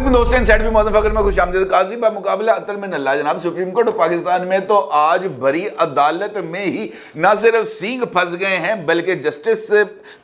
दोस्तों सेट भी मौजूद फकर में खुश आमदीद काजी बा मुकाबला अतर में नल्ला जनाब सुप्रीम कोर्ट पाकिस्तान में तो आज भरी अदालत में ही ना सिर्फ सींग फंस गए हैं बल्कि जस्टिस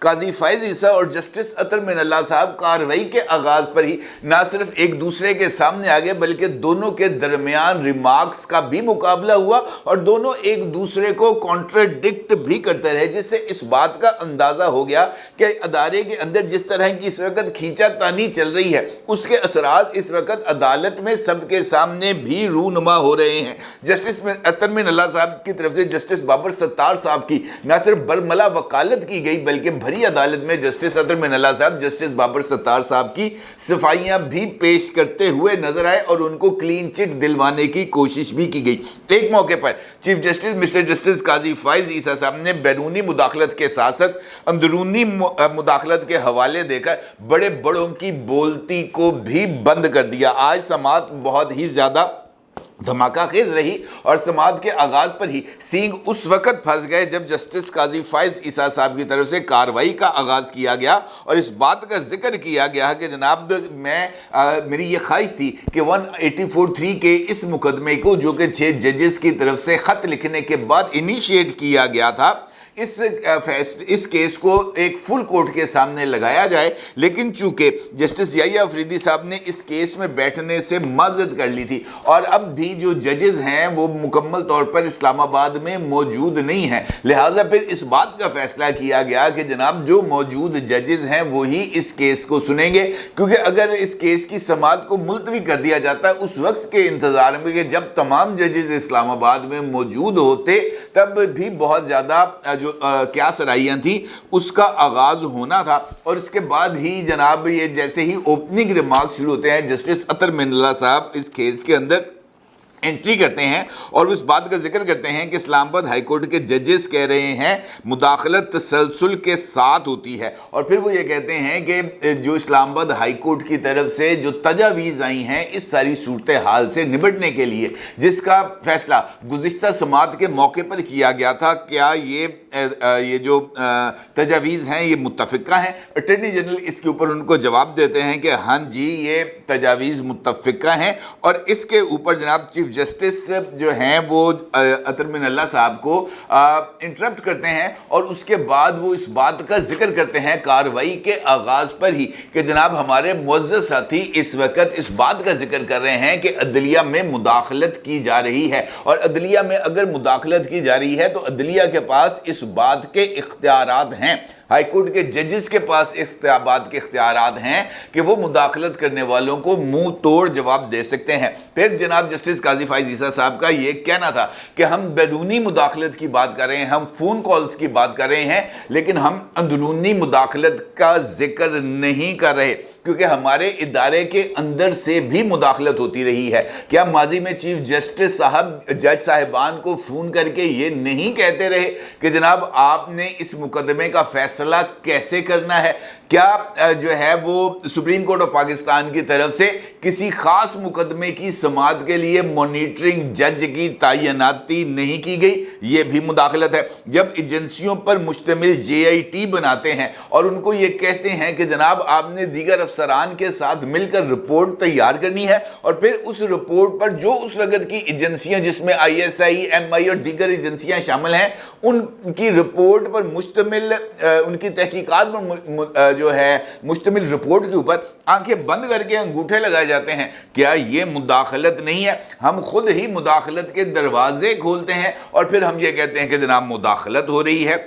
काजी फाइज ईसा और जस्टिस अतर में नल्ला साहब कार्रवाई के आगाज पर ही ना सिर्फ एक दूसरे के सामने आ गए बल्कि दोनों के दरमियान रिमार्क्स का भी मुकाबला हुआ और दोनों एक दूसरे को कॉन्ट्राडिक्ट भी करते रहे, जिससे इस बात का अंदाजा हो गया कि अदारे के अंदर जिस तरह की इस वक्त खींचातानी चल रही है उसके असरात इस वक्त अदालत में सबके सामने भी रूनुमा हो रहे हैं। जस्टिस अतर में नल्ला साहब की तरफ से जस्टिस बाबर सत्तार साहब की न सिर्फ बरमला वकालत की गई बल्कि भरी अदालत में जस्टिस अतर में नल्ला साहब जस्टिस बाबर सत्तार साहब की सफाइयां भी पेश करते हुए नजर आए और उनको क्लीन चिट दिलवाने की कोशिश भी की गई। एक मौके पर चीफ जस्टिस मिस्टर जस्टिस काजी फाइज ईसा साहब ने बैरूनी मुदाखलत के साथ साथ अंदरूनी मुदाखलत के हवाले देकर बड़े बड़ों की बोलती को भी बंद कर दिया। आज समात बहुत ही ज्यादा धमाका खेज रही और समात के आगाज पर ही सींग उस वक्त फंस गए जब जस्टिस काजी फाइज ईसा साहब की तरफ से कार्रवाई का आगाज किया गया और इस बात का जिक्र किया गया कि जनाब मेरी ये ख्वाहिश थी कि 184(3) के इस मुकदमे को जो कि 6 जजेस की तरफ से खत लिखने के बाद इनिशिएट किया गया था इस केस को एक फुल कोर्ट के सामने लगाया जाए, लेकिन चूंकि जस्टिस याहिया अफरीदी साहब ने इस केस में बैठने से माजरत कर ली थी और अब भी जो जजेस हैं वो मुकम्मल तौर पर इस्लामाबाद में मौजूद नहीं हैं, लिहाजा फिर इस बात का फैसला किया गया कि जनाब जो मौजूद जजेस हैं वही इस केस को सुनेंगे, क्योंकि अगर इस केस की समाअत को मुलतवी कर दिया जाता उस वक्त के इंतजार में कि जब तमाम जजेस इस्लामाबाद में मौजूद होते तब भी बहुत ज़्यादा जो क्या सराहियां थी उसका आगाज होना था और इसके बाद ही जनाब ये जैसे ही ओपनिंग रिमार्क्स शुरू होते हैं जस्टिस अतर में नल्ला साहब इस केस के अंदर एंट्री करते हैं और उस बात का जिक्र करते हैं कि इस्लामाबाद हाई कोर्ट के जजेस कह रहे हैं मुदाखलत तसलसल के साथ होती है और फिर वो ये कहते हैं कि जो इस्लामाबाद हाई कोर्ट की तरफ से जो तजावीज़ आई हैं इस सारी सूरत हाल से निपटने के लिए जिसका फैसला गुज़िश्ता समाअत के मौके पर किया गया था, क्या ये जो तजावीज़ हैं ये मुत्तफ़िका हैं? अटॉर्नी जनरल इसके ऊपर उनको जवाब देते हैं कि हाँ जी ये तजावीज़ मुत्तफ़िका हैं और इसके ऊपर जनाब चीफ जस्टिस जो हैं वो अतर में नल्ला साहब को इंटरप्ट करते हैं और उसके बाद वो इस बात का जिक्र करते हैं कार्रवाई के आगाज़ पर ही कि जनाब हमारे मुअज़्ज़ज़ साथी इस वक्त इस बात का जिक्र कर रहे हैं कि अदलिया में मुदाखलत की जा रही है और अदलिया में अगर मुदाखलत की जा रही है तो अदलिया के पास इस बात के इख्तियारात हैं, हाई कोर्ट के जजेस के पास इस बात के इख्तियारात हैं कि वो मुदाखलत करने वालों को मुंह तोड़ जवाब दे सकते हैं। फिर जनाब जस्टिस काजी फाइज ईसा साहब का ये कहना था कि हम बैरूनी मुदाखलत की बात कर रहे हैं, हम फ़ोन कॉल्स की बात कर रहे हैं, लेकिन हम अंदरूनी मुदाखलत का जिक्र नहीं कर रहे क्योंकि हमारे इदारे के अंदर से भी मुदाखलत होती रही है। क्या माजी में चीफ जस्टिस साहब जज साहिबान को फ़ोन करके ये नहीं कहते रहे कि जनाब आपने इस मुकदमे का फैसला कैसे करना है? क्या जो है वो सुप्रीम कोर्ट ऑफ पाकिस्तान की तरफ से किसी खास मुकदमे की समाअत के लिए मॉनिटरिंग जज की तैनाती नहीं की गई? ये भी मुदाखलत है। जब एजेंसियों पर मुश्तमिल JIT बनाते हैं और उनको ये कहते हैं कि जनाब आपने दीगर अफसरान के साथ मिलकर रिपोर्ट तैयार करनी है और फिर उस रिपोर्ट पर जो उस वक्त की एजेंसियां जिसमें ISI, MI और दीगर एजेंसियां शामिल हैं उनकी रिपोर्ट पर मुश्तमिल उनकी तहकीकात पर जो है मुश्तमिल रिपोर्ट के ऊपर आंखें बंद करके अंगूठे लगाए जाते हैं। क्या ये मुदाखलत नहीं है? हम खुद ही मुदाखलत के दरवाजे खोलते हैं और फिर हम ये कहते हैं कि जनाब मुदाखलत हो रही है।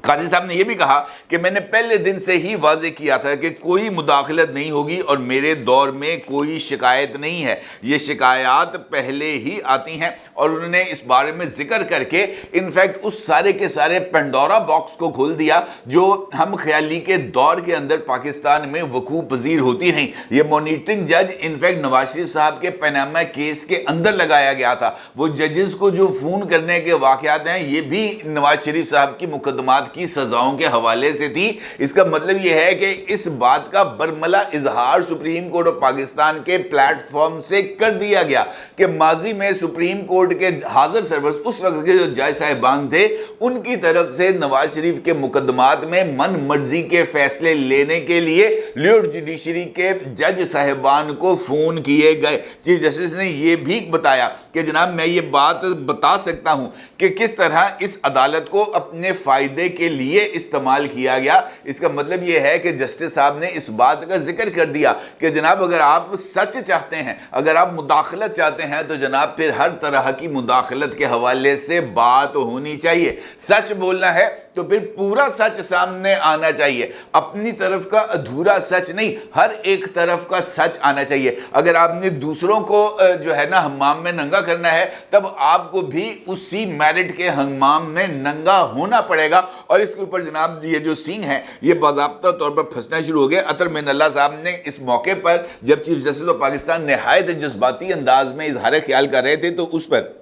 काजी साहब ने यह भी कहा कि मैंने पहले दिन से ही वाज़े किया था कि कोई मुदाखलत नहीं होगी और मेरे दौर में कोई शिकायत नहीं है, ये शिकायत पहले ही आती हैं और उन्होंने इस बारे में जिक्र करके इनफैक्ट उस सारे के सारे पेंडोरा बॉक्स को खोल दिया जो हम ख्याली के दौर के अंदर पाकिस्तान में वकूअ पजीर होती रहीं। ये मॉनिटरिंग जज इनफैक्ट नवाज शरीफ साहब के पनामा केस के अंदर लगाया गया था। वो जजेस को जो फ़ोन करने के वाक़यात हैं ये भी नवाज शरीफ साहब की मुकदमात मुकदमात की सजाओं के हवाले से थी। इसका मतलब यह है कि इस बात का बरमला इजहार सुप्रीम कोर्ट ऑफ पाकिस्तान के प्लेटफॉर्म से कर दिया गया कि माजी में सुप्रीम कोर्ट के हाजिर सर्वर्स, उस वक्त के जो जज साहिबान थे, उनकी तरफ से नवाज शरीफ के मुकदमात में मन मर्जी के फैसले लेने के लिए लॉर्ड जुडिशरी के जज साहिबान को फोन किए गए। चीफ जस्टिस ने यह भी बताया कि जनाब मैं ये बात बता सकता हूं कि किस तरह इस अदालत को अपने फायदे के लिए इस्तेमाल किया गया। इसका मतलब यह है कि जस्टिस साहब ने इस बात का जिक्र कर दिया कि जनाब अगर आप सच चाहते हैं, अगर आप मुदाखलत चाहते हैं, तो जनाब फिर हर तरह की मुदाखलत के हवाले से बात होनी चाहिए। सच बोलना है तो फिर पूरा सच सामने आना चाहिए, अपनी तरफ का अधूरा सच नहीं, हर एक तरफ का सच आना चाहिए। अगर आपने दूसरों को जो है ना हम्माम में नंगा करना है, तब आपको भी उसी मेरिट के हम्माम में नंगा होना पड़ेगा। और इसके ऊपर जनाब ये जो सीन है ये बाज़ाब्ता तौर पर फंसना शुरू हो गया। अतर मिनल्ला साहब ने इस मौके पर जब चीफ जस्टिस ऑफ पाकिस्तान निहायत जज्बाती अंदाज में इजहार ख्याल कर रहे थे, तो उस पर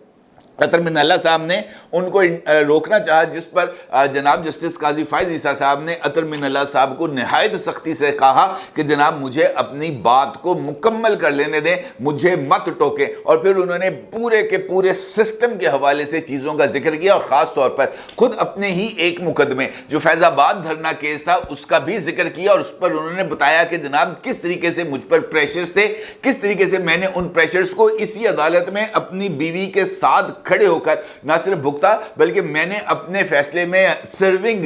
अतर मिनल्ला साहब ने उनको रोकना चाहा, जिस पर जनाब जस्टिस काजी फायज ईसा साहब ने अतर मिनल्ला साहब को निहायत सख्ती से कहा कि जनाब मुझे अपनी बात को मुकम्मल कर लेने दें, मुझे मत टोकें। और फिर उन्होंने पूरे के पूरे सिस्टम के हवाले से चीज़ों का जिक्र किया और ख़ास तौर पर खुद अपने ही एक मुकदमे जो फैज़ाबाद धरना केस था उसका भी जिक्र किया। और उस पर उन्होंने बताया कि जनाब किस तरीके से मुझ पर प्रेशर्स थे, किस तरीके से मैंने उन प्रेशर्स को इसी अदालत में अपनी बीवी के साथ खड़े होकर ना सिर्फ भुगता, बल्कि मैंने अपने फैसले में सर्विंग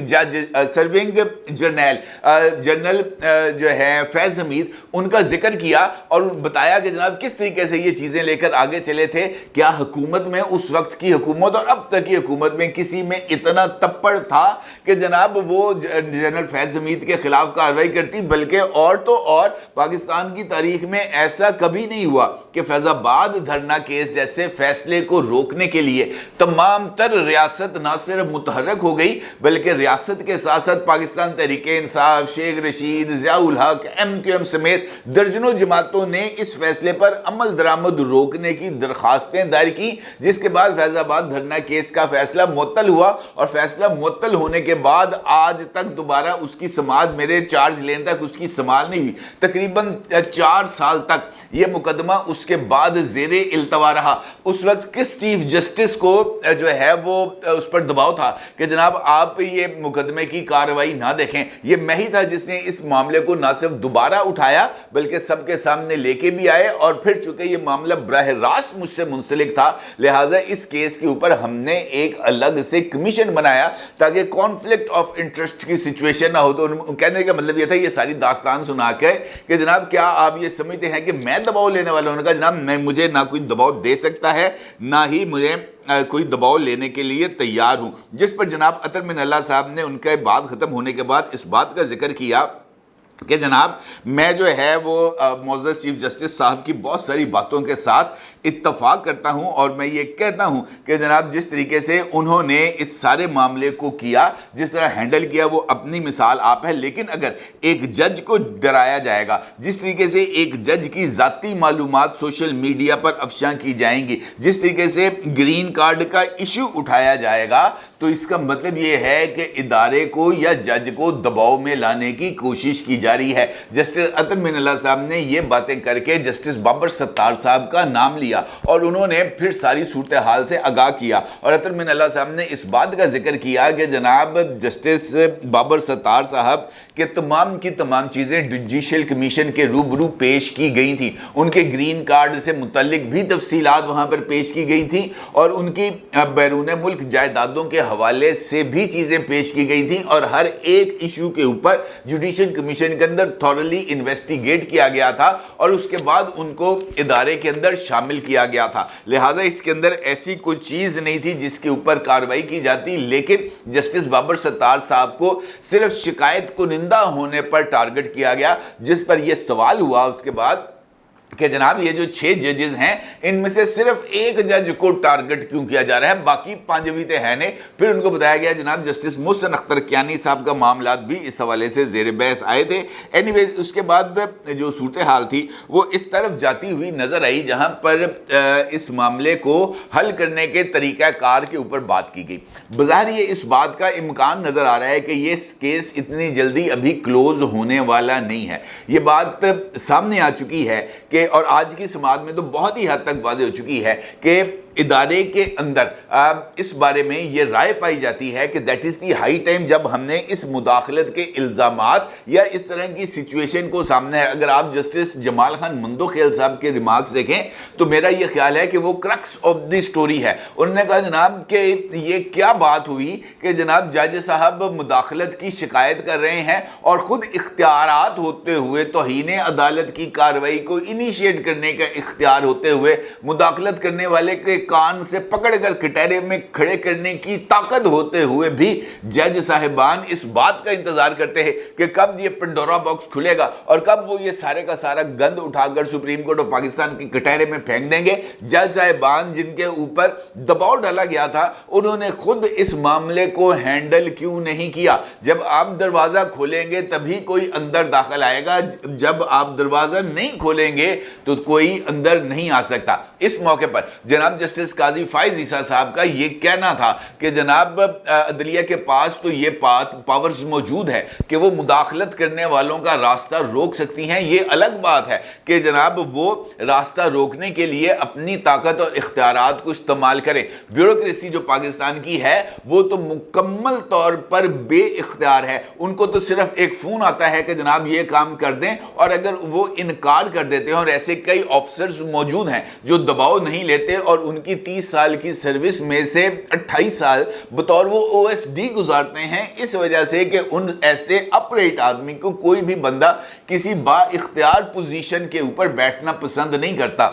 जनरल जो है फैज हमीद उनका जिक्र किया और बताया कि जनाब किस तरीके से ये चीज़ें लेकर आगे चले थे। क्या हुकूमत में, उस वक्त की हुकूमत और अब तक की हुकूमत में किसी में इतना तप्पड़ था कि जनाब वो जनरल फैज हमीद के खिलाफ कार्रवाई करती, बल्कि और तो और पाकिस्तान की तारीख में ऐसा कभी नहीं हुआ कि फैजाबाद धरना केस जैसे फैसले को रोकने के लिए तमाम तर रियासत ना सिर्फ मुतहरक हो गई, बल्कि रियासत के साथ साथ पाकिस्तान तहरीके इंसाफ, शेख रशीद, ज़ियाउल हक, MQM समेत दर्जनों जमातों ने इस फैसले पर अमल दरामद रोकने की दरखास्तें दायर की, जिसके बाद फैजाबाद धरना केस का फैसला मुअत्तल हुआ। और फैसला मुअत्तल होने के बाद आज तक दोबारा उसकी समाअत, मेरे चार्ज लेने तक उसकी समाअत नहीं हुई। तकरीबन 4 साल तक यह मुकदमा उसके बाद ज़ेरे इल्तवा रहा। उस वक्त किस चीफ जस्टिस को जो है वो उस पर दबाव था कि जनाब आप ये मुकदमे की कार्रवाई ना देखें। ये मैं ही था जिसने इस मामले को ना सिर्फ दोबारा उठाया बल्कि सबके सामने लेके भी आए। और फिर चूंकि ये मामला बराह रास्त मुझसे मुंसलिक था, लिहाजा इस केस के ऊपर हमने एक अलग से कमीशन बनाया ताकि कॉन्फ्लिक्ट ऑफ इंटरेस्ट की सिचुएशन ना हो। तो कहने का मतलब ये था, ये सारी दास्तान सुना के कि जनाब क्या आप ये समझते हैं कि मैं दबाव लेने वाला हूं? उन्होंने कहा जनाब मैं, मुझे ना कोई दबाव दे सकता है, ना ही मुझे कोई दबाव लेने के लिए तैयार हूं। जिस पर जनाब अतर मिनल्ला साहब ने उनका बात खत्म होने के बाद इस बात का जिक्र किया कि जनाब मैं जो है वो मोअज़्ज़ज़ चीफ जस्टिस साहब की बहुत सारी बातों के साथ इत्तफाक करता हूं और मैं ये कहता हूं कि जनाब जिस तरीके से उन्होंने इस सारे मामले को किया, जिस तरह हैंडल किया, वो अपनी मिसाल आप है। लेकिन अगर एक जज को डराया जाएगा, जिस तरीके से एक जज की ज़ाती मालूमात सोशल मीडिया पर अफशा की जाएंगी, जिस तरीके से ग्रीन कार्ड का इशू उठाया जाएगा, तो इसका मतलब ये है कि इदारे को या जज को दबाव में लाने की कोशिश की जा रही है। जस्टिस अतर मिनल्ला साहब ने ये बातें करके जस्टिस बाबर सत्तार साहब का नाम लिया और उन्होंने फिर सारी सूरत हाल से आगाह किया। और अतर मिनल्ला साहब ने इस बात का जिक्र किया कि जनाब जस्टिस बाबर सत्तार साहब के तमाम की तमाम चीज़ें जुडिशल कमीशन के रूबरू पेश की गई थी। उनके ग्रीन कार्ड से मुतल्लिक भी तफसीलात वहाँ पर पेश की गई थी और उनकी बैरून मुल्क जायदादों के हवाले से भी चीज़ें पेश की गई थी। और हर एक इशू के ऊपर जुडिशल कमीशन के अंदर थॉरली इन्वेस्टिगेट किया गया था और उसके बाद उनको इदारे के अंदर शामिल किया गया था। लिहाजा इसके अंदर ऐसी कोई चीज़ नहीं थी जिसके ऊपर कार्रवाई की जाती। लेकिन जस्टिस बाबर सत्तार साहब को सिर्फ शिकायत कुनिंदा होने पर टारगेट किया गया, जिस पर यह सवाल हुआ उसके बाद کہ جناب یہ جو 6 ججز ہیں ان میں سے صرف ایک جج کو ٹارگٹ کیوں کیا جا رہا ہے, باقی 5 بھی تو ہے نہیں. پھر ان کو بتایا گیا جناب جسٹس محسن اختر کیانی صاحب کا معاملات بھی اس حوالے سے زیر بحث آئے تھے. اینی ویز اس کے بعد جو صورتحال تھی وہ اس طرف جاتی ہوئی نظر آئی جہاں پر اس معاملے کو حل کرنے کے طریقہ کار کے اوپر بات کی گئی. بظاہر یہ اس بات کا امکان نظر آ رہا ہے کہ یہ کیس اتنی جلدی ابھی کلوز ہونے والا نہیں ہے. یہ بات سامنے آ چکی ہے کہ اور آج کی سماعت میں تو بہت ہی حد تک واضح ہو چکی ہے کہ ادارے کے اندر اس بارے میں یہ رائے پائی جاتی ہے کہ that is the high time جب ہم نے اس مداخلت کے الزامات یا اس طرح کی سچویشن کو سامنے ہے. اگر آپ جسٹس جمال خان مندوخیل صاحب کے ریمارکس دیکھیں تو میرا یہ خیال ہے کہ وہ کرکس آف دی سٹوری ہے. انہوں نے کہا جناب کہ یہ کیا بات ہوئی کہ جناب جج صاحب مداخلت کی شکایت کر رہے ہیں اور خود اختیارات ہوتے ہوئے توہین عدالت کی کارروائی کو انیشیٹ کرنے کا اختیار ہوتے ہوئے مداخلت کرنے والے کے کان سے پکڑ کر کٹہرے میں کھڑے کرنے کی طاقت ہوتے ہوئے بھی جج صاحبان اس بات کا انتظار کرتے ہیں کہ کب یہ پنڈورا باکس کھلے گا اور کب وہ یہ سارے کا سارا گند اٹھا کر سپریم کورٹ آف پاکستان کی کٹہرے میں پھینک دیں گے. جج صاحبان جن کے اوپر دباؤ ڈالا گیا تھا انہوں نے خود اس معاملے کو ہینڈل کیوں نہیں کیا. جب آپ دروازہ کھولیں گے تبھی کوئی اندر داخل آئے گا, جب آپ دروازہ نہیں کھولیں گے تو کوئی اندر نہیں آ سکتا. اس موقع پر جناب جسٹس قاضی فائز عیسیٰ صاحب کا یہ کہنا تھا کہ جناب عدلیہ کے پاس تو یہ پاورز موجود ہے کہ وہ مداخلت کرنے والوں کا راستہ روک سکتی ہیں. یہ الگ بات ہے کہ جناب وہ راستہ روکنے کے لیے اپنی طاقت اور اختیارات کو استعمال کریں. بیوروکریسی جو پاکستان کی ہے وہ تو مکمل طور پر بے اختیار ہے. ان کو تو صرف ایک فون آتا ہے کہ جناب یہ کام کر دیں, اور اگر وہ انکار کر دیتے ہیں, اور ایسے کئی آفیسرز موجود ہیں جو دباؤ نہیں لیتے اور ان کی 30 سال کی سروس میں سے 28 سال بطور وہ OSD گزارتے ہیں, اس وجہ سے کہ ان ایسے اپریٹ آدمی کو کوئی بھی بندہ کسی با اختیار پوزیشن کے اوپر بیٹھنا پسند نہیں کرتا.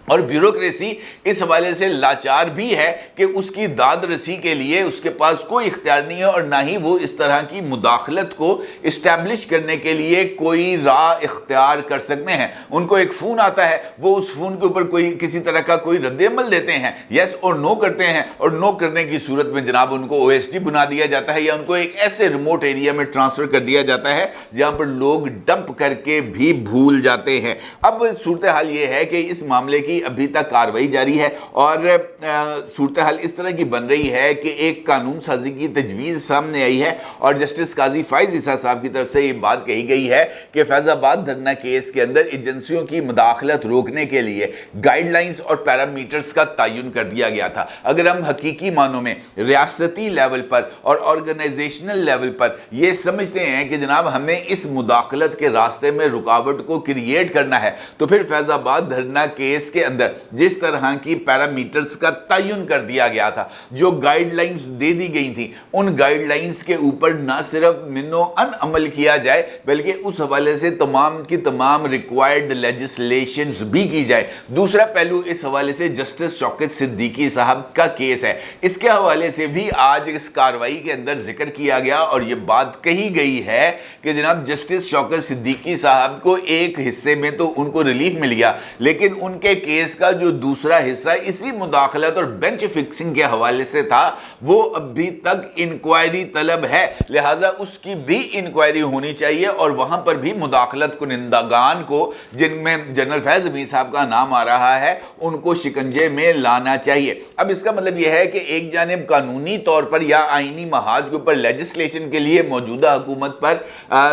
اور بیوروکریسی اس حوالے سے لاچار بھی ہے کہ اس کی داد رسی کے لیے اس کے پاس کوئی اختیار نہیں ہے, اور نہ ہی وہ اس طرح کی مداخلت کو اسٹیبلش کرنے کے لیے کوئی راہ اختیار کر سکتے ہیں. ان کو ایک فون آتا ہے, وہ اس فون کے اوپر کوئی کسی طرح کا کوئی رد عمل دیتے ہیں, یس اور نو کرتے ہیں, اور نو کرنے کی صورت میں جناب ان کو OSD بنا دیا جاتا ہے یا ان کو ایک ایسے ریموٹ ایریا میں ٹرانسفر کر دیا جاتا ہے جہاں پر لوگ ڈمپ کر کے بھی بھول جاتے ہیں. اب صورتحال یہ ہے کہ اس معاملے کی ابھی تک کارروائی جاری ہے, اور صورتحال اس طرح کی بن رہی ہے کہ ایک قانون سازی کی تجویز سامنے آئی ہے, اور جسٹس قاضی فائز عیسیٰ صاحب کی طرف سے یہ بات کہی گئی ہے کہ فیض آباد دھرنا کیس کے اندر ایجنسیوں کی مداخلت روکنے کے لیے گائیڈ لائنز اور پیرامیٹرز کا تعین کر دیا گیا تھا. اگر ہم حقیقی معنوں میں ریاستی لیول پر اور آرگنائزیشنل لیول پر یہ سمجھتے ہیں کہ جناب ہمیں اس مداخلت کے راستے میں رکاوٹ کو کریٹ کرنا ہے, تو پھر فیض آباد دھرنا کیس کے اندر جس طرح کی پیرامیٹرز کا تعین کر دیا گیا تھا, جو گائیڈ لائنز دے دی گئی تھیں, ان گائیڈ لائنز کے اوپر نہ صرف منو ان عمل کیا جائے بلکہ اس حوالے سے تمام کی تمام ریکوائرڈ لیجسلیشنز بھی کی جائے. دوسرا پہلو اس حوالے سے جسٹس شوکت صدیقی صاحب کا کیس ہے, اس کے حوالے سے بھی آج اس کارروائی کے اندر ذکر کیا گیا, اور یہ بات کہی گئی ہے کہ جناب جسٹس شوکت صدیقی صاحب کو ایک حصے میں تو ان کو ریلیف مل گیا, لیکن ان کے کیس کا جو دوسرا حصہ اسی مداخلت اور بینچ فکسنگ کے حوالے سے تھا وہ ابھی تک انکوائری طلب ہے. لہٰذا اس کی بھی انکوائری ہونی چاہیے, اور وہاں پر بھی مداخلت کنندگان کو, جن میں جنرل فیض امین صاحب کا نام آ رہا ہے, ان کو شکنجے میں لانا چاہیے. اب اس کا مطلب یہ ہے کہ ایک جانب قانونی طور پر یا آئینی محاذ کے اوپر لیجسلیشن کے لیے موجودہ حکومت پر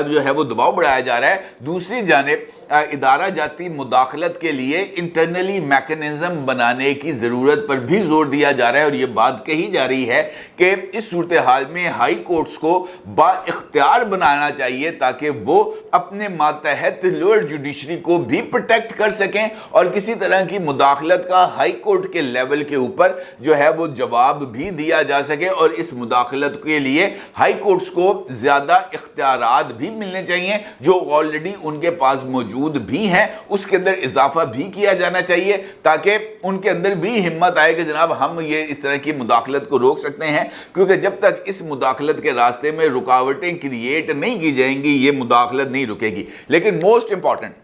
جو ہے وہ دباؤ بڑھایا جا رہا ہے, دوسری جانب ادارہ جاتی مداخلت کے لیے انٹرنلی میکنزم بنانے کی ضرورت پر بھی زور دیا جا رہا ہے. اور یہ بات کہی جا رہی ہے کہ اس صورتحال میں ہائی کورٹس کو با اختیار بنانا چاہیے تاکہ وہ اپنے ماتحت لوئر جوڈیشری کو بھی پروٹیکٹ کر سکیں, اور کسی طرح کی مداخلت کا ہائی کورٹ کے لیول کے اوپر جو ہے وہ جواب بھی دیا جا سکے, اور اس مداخلت کے لیے ہائی کورٹس کو زیادہ اختیارات بھی ملنے چاہیے جو آلریڈی ان کے پاس موجود بھی ہیں, اس کے اندر اضافہ بھی کیا جانا چاہیے تاکہ ان کے اندر بھی ہمت آئے کہ جناب ہم یہ اس طرح کی مداخلت کو روک سکتے ہیں, کیونکہ جب تک اس مداخلت کے راستے میں رکاوٹیں کریٹ نہیں کی جائیں گی یہ مداخلت نہیں رکے گی. لیکن موسٹ امپورٹنٹ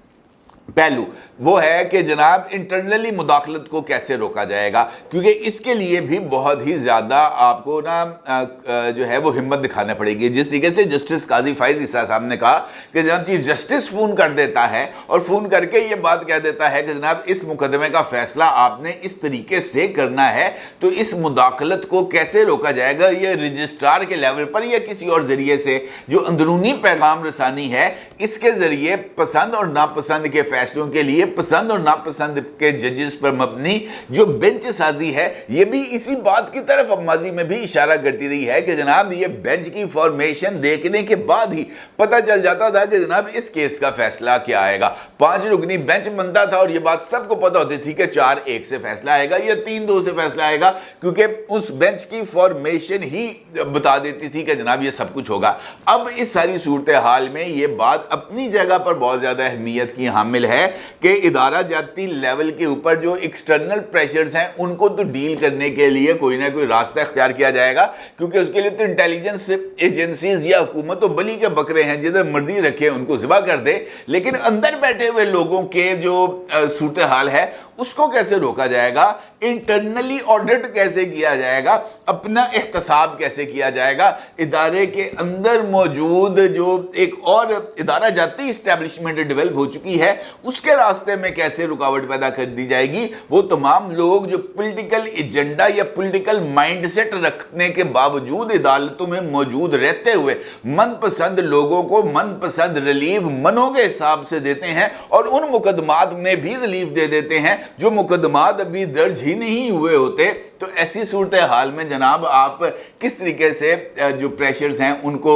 पहलू वो है कि जनाब इंटरनली मुदाखलत को कैसे रोका जाएगा, क्योंकि इसके लिए भी बहुत ही ज़्यादा आपको ना जो है वो हिम्मत दिखाना पड़ेगी। जिस तरीके से जस्टिस काजी फैज़ ईसा साहब ने कहा कि जनाब चीफ जस्टिस फ़ोन कर देता है और फ़ोन करके ये बात कह देता है कि जनाब इस मुकदमे का फैसला आपने इस तरीके से करना है, तो इस मुदाखलत को कैसे रोका जाएगा? ये रजिस्ट्रार के लेवल पर या किसी और ज़रिए से जो अंदरूनी पैगाम रसानी है, इसके ज़रिए पसंद और नापसंद के फैसलों के लिए पसंद और नापसंद के जजेस पर मबनी जो बेंच साजी है, ये भी इसी बात की तरफ अब माजी में भी इशारा करती रही है कि जनाब ये बेंच की फॉर्मेशन देखने के बाद ही पता चल जाता था कि जनाब इस केस का फैसला क्या आएगा। 5 रुकनी बेंच बनता था और ये बात सबको पता होती थी कि 4-1 से फैसला आएगा या 3-2 से फैसला आएगा, क्योंकि उस बेंच की फॉर्मेशन ही बता देती थी कि जनाब ये सब कुछ होगा। अब इस सारी सूरत हाल में ये बात अपनी जगह पर बहुत ज़्यादा अहमियत की हामिल है कि इदारा जाती लेवल के ऊपर जो एक्सटर्नल प्रेशर्स हैं उनको तो डील करने के लिए कोई ना कोई रास्ता इख्तियार किया जाएगा, क्योंकि उसके लिए तो इंटेलिजेंस एजेंसीज या हुकूमत तो बली के बकरे हैं, जिधर मर्जी रखे उनको ज़िबा कर दे, लेकिन अंदर बैठे हुए लोगों के जो सूरत हाल है उसको कैसे रोका जाएगा, इंटरनली ऑडिट कैसे किया जाएगा, अपना एहतसाब कैसे किया जाएगा, इदारे के अंदर मौजूद जो एक और इदारा जाती इस्टेब्लिशमेंट डेवलप हो चुकी है उसके रास्ते में कैसे रुकावट पैदा कर दी जाएगी। वो तमाम लोग जो पॉलिटिकल एजेंडा या पॉलिटिकल माइंडसेट रखने के बावजूद अदालतों में मौजूद रहते हुए मनपसंद लोगों को मनपसंद रिलीफ मनों के हिसाब से देते हैं और उन मुकदमात में भी रिलीफ दे देते हैं जो मुकदमात अभी दर्ज ही नहीं हुए होते। तो ऐसी सूरत हाल में जनाब आप किस तरीके से जो प्रेशर्स हैं उनको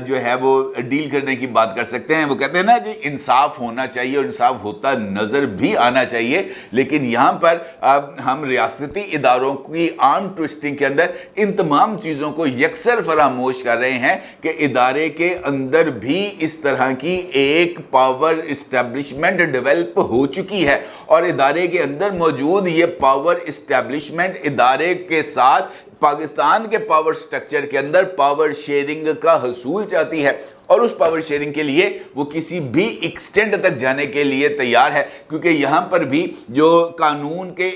जो है वो डील करने की बात कर सकते हैं। वो कहते हैं ना जी इंसाफ होना चाहिए और इंसाफ होता नज़र भी आना चाहिए, लेकिन यहाँ पर हम रियासती इदारों की आर्म ट्विस्टिंग के अंदर इन तमाम चीज़ों को यकसर फरामोश कर रहे हैं कि इदारे के अंदर भी इस तरह की एक पावर इस्टेब्लिशमेंट डेवलप हो चुकी है और इदारे के अंदर मौजूद ये पावर इस्टेब्लिशमेंट इदारे के साथ पाकिस्तान के पावर स्ट्रक्चर के अंदर पावर शेयरिंग का हसूल चाहती है और उस पावर शेयरिंग के लिए वो किसी भी एक्सटेंट तक जाने के लिए तैयार है, क्योंकि यहाँ पर भी जो कानून के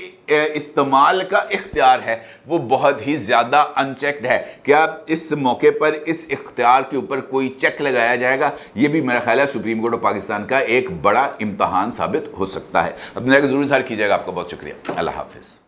इस्तेमाल का इख्तियार है वो बहुत ही ज़्यादा अनचेक्ड है। क्या इस मौके पर इस इख्तियार के ऊपर कोई चेक लगाया जाएगा? ये भी मेरा ख्याल है सुप्रीम कोर्ट ऑफ पाकिस्तान का एक बड़ा इम्तहान साबित हो सकता है। अपने ज़रूर इज़हार कीजिएगा। आपका बहुत शुक्रिया। अल्लाह हाफिज़।